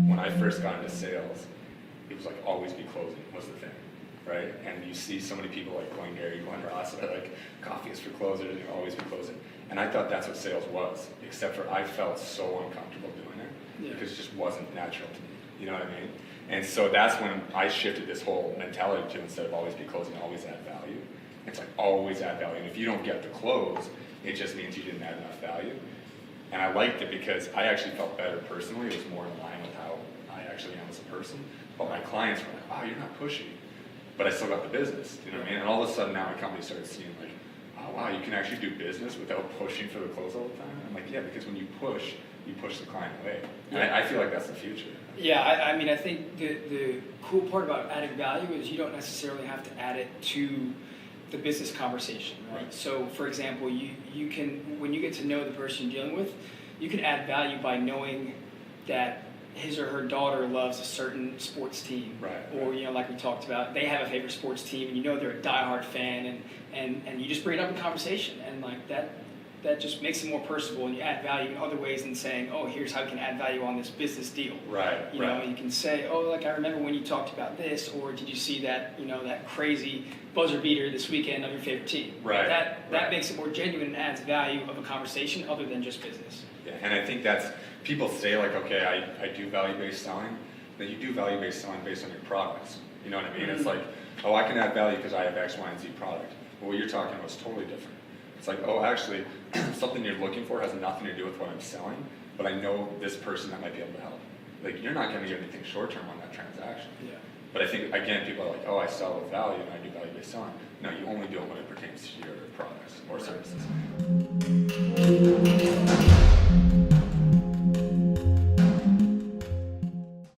When I first got into sales, it was like always be closing was the thing, right? And you see so many people like Glaicar, Glenn Ross, that are like, coffee is for closers, and you'll always be closing. And I thought that's what sales was, except for I felt so uncomfortable doing it because it just wasn't natural to me. You know what I mean? And so that's when I shifted this whole mentality to, instead of always be closing, always add value. It's like always add value. And if you don't get to close, it just means you didn't add enough value. And I liked it because I actually felt better personally. It was more in line with how I actually am as a person. But my clients were like, oh, you're not pushy. But I still got the business, you know what I mean? And all of a sudden now my company started seeing like, oh wow, you can actually do business without pushing for the close all the time. I'm like, yeah, because when you push the client away. And I feel like that's the future. Yeah, I mean, I think the cool part about adding value is you don't necessarily have to add it to the business conversation, right? So, for example, you can, when you get to know the person you're dealing with, you can add value by knowing that his or her daughter loves a certain sports team, or you know, like we talked about, they have a favorite sports team, and you know they're a diehard fan, and you just bring it up in conversation, and like that just makes it more personable, and you add value in other ways than saying, oh, here's how you can add value on this business deal. You know, you can say, oh, like I remember when you talked about this, or did you see that, you know, that crazy buzzer beater this weekend of your favorite team? That makes it more genuine and adds value of a conversation other than just business. Yeah, and I think that's, people say like, okay, I do value-based selling, but you do value-based selling based on your products. You know what I mean? It's like, oh, I can add value because I have X, Y, and Z product. But what you're talking about is totally different. It's like, oh, actually, something you're looking for has nothing to do with what I'm selling, but I know this person that might be able to help. Like, you're not going to get anything short-term on that transaction. But I think, again, people are like, oh, I sell with value and I do value-based selling. No, you only do it when it pertains to your products or services.